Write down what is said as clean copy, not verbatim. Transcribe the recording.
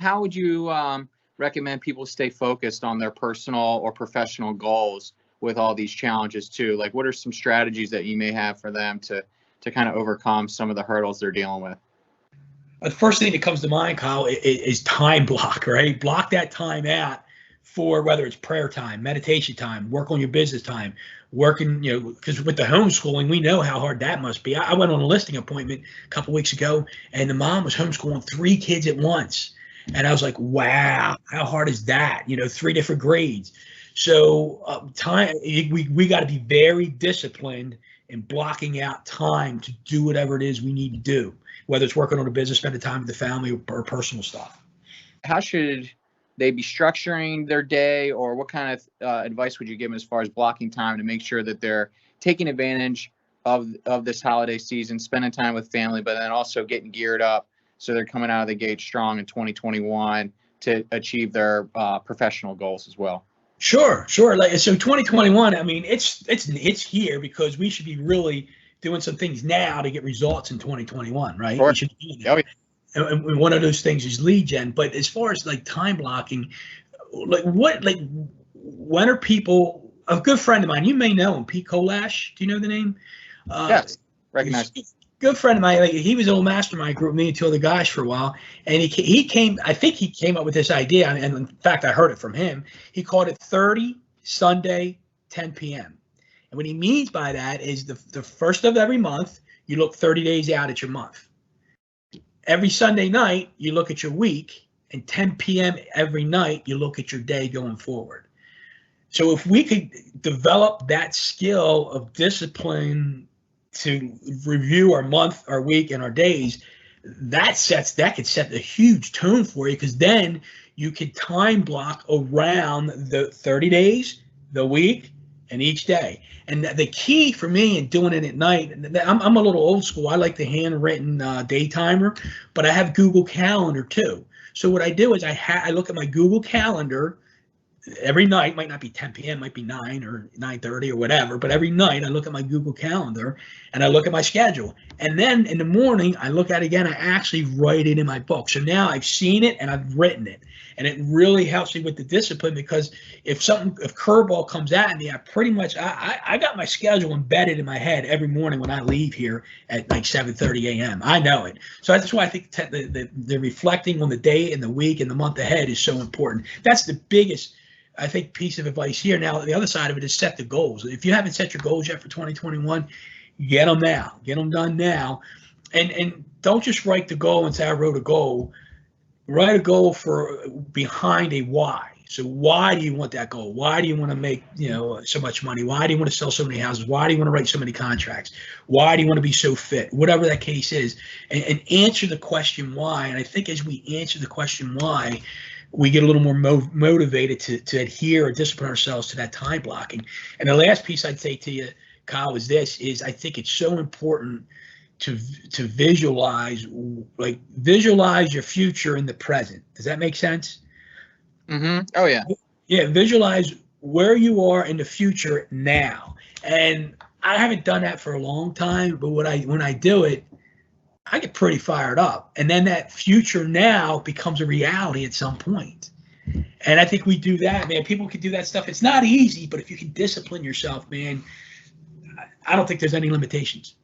how would you recommend people stay focused on their personal or professional goals with all these challenges too? Like, what are some strategies that you may have for them to kind of overcome some of the hurdles they're dealing with? The first thing that comes to mind, Kyle, is time block, right? Block that time out for whether it's prayer time, meditation time, work on your business time, working, because with the homeschooling, we know how hard that must be. I went on a listing appointment a couple weeks ago, and the mom was homeschooling 3 kids at once. And I was like, wow, how hard is that? 3 different grades. So time, we got to be very disciplined in blocking out time to do whatever it is we need to do, whether it's working on a business, spending time with the family, or personal stuff. How should they be structuring their day, or what kind of advice would you give them as far as blocking time to make sure that they're taking advantage of this holiday season, spending time with family, but then also getting geared up so they're coming out of the gate strong in 2021 to achieve their professional goals as well? Sure. So 2021, I mean, it's here because we should be really doing some things now to get results in 2021, right? Sure. We should be doing that. And one of those things is lead gen. But as far as like time blocking, when are people? A good friend of mine, you may know him, Pete Kolash. Do you know the name? Yes, recognize. Good friend of mine. Like, he was an old mastermind group, me and 2 other guys for a while, and he came. I think he came up with this idea, and in fact, I heard it from him. He called it 30 Sunday 10 p.m. And what he means by that is the first of every month, you look 30 days out at your month. Every Sunday night, you look at your week, and 10 p.m. every night, you look at your day going forward. So if we could develop that skill of discipline to review our month, our week, and our days, that could set a huge tone for you, because then you could time block around the 30 days, the week, and each day. And the key for me in doing it at night, I'm a little old school. I like the handwritten day timer, but I have Google Calendar too. So what I do is I look at my Google Calendar every night. Might not be 10 p.m., might be 9 or 9:30 or whatever, but every night I look at my Google Calendar and I look at my schedule. And then in the morning, I look at it again. I actually write it in my book. So now I've seen it and I've written it. And it really helps me with the discipline, because if curveball comes at me, I got my schedule embedded in my head every morning when I leave here at like 7:30 a.m. I know it. So that's why I think the reflecting on the day and the week and the month ahead is so important. That's the biggest, I think, piece of advice here. Now, the other side of it is set the goals. If you haven't set your goals yet for 2021, get them now. Get them done now. And don't just write the goal and say, I wrote a goal. Write a goal for behind a why. So why do you want that goal? Why do you want to make so much money? Why do you want to sell so many houses? Why do you want to write so many contracts? Why do you want to be so fit? Whatever that case is, and answer the question why. And I think as we answer the question why, we get a little more motivated to adhere or discipline ourselves to that time blocking. And the last piece I'd say to you, Kyle, is I think it's so important to visualize your future in the present. Does that make sense? Mm-hmm. Oh yeah. Yeah. Visualize where you are in the future now. And I haven't done that for a long time, but when I do it, I get pretty fired up. And then that future now becomes a reality at some point. And I think we do that, man. People can do that stuff. It's not easy, but if you can discipline yourself, man, I don't think there's any limitations.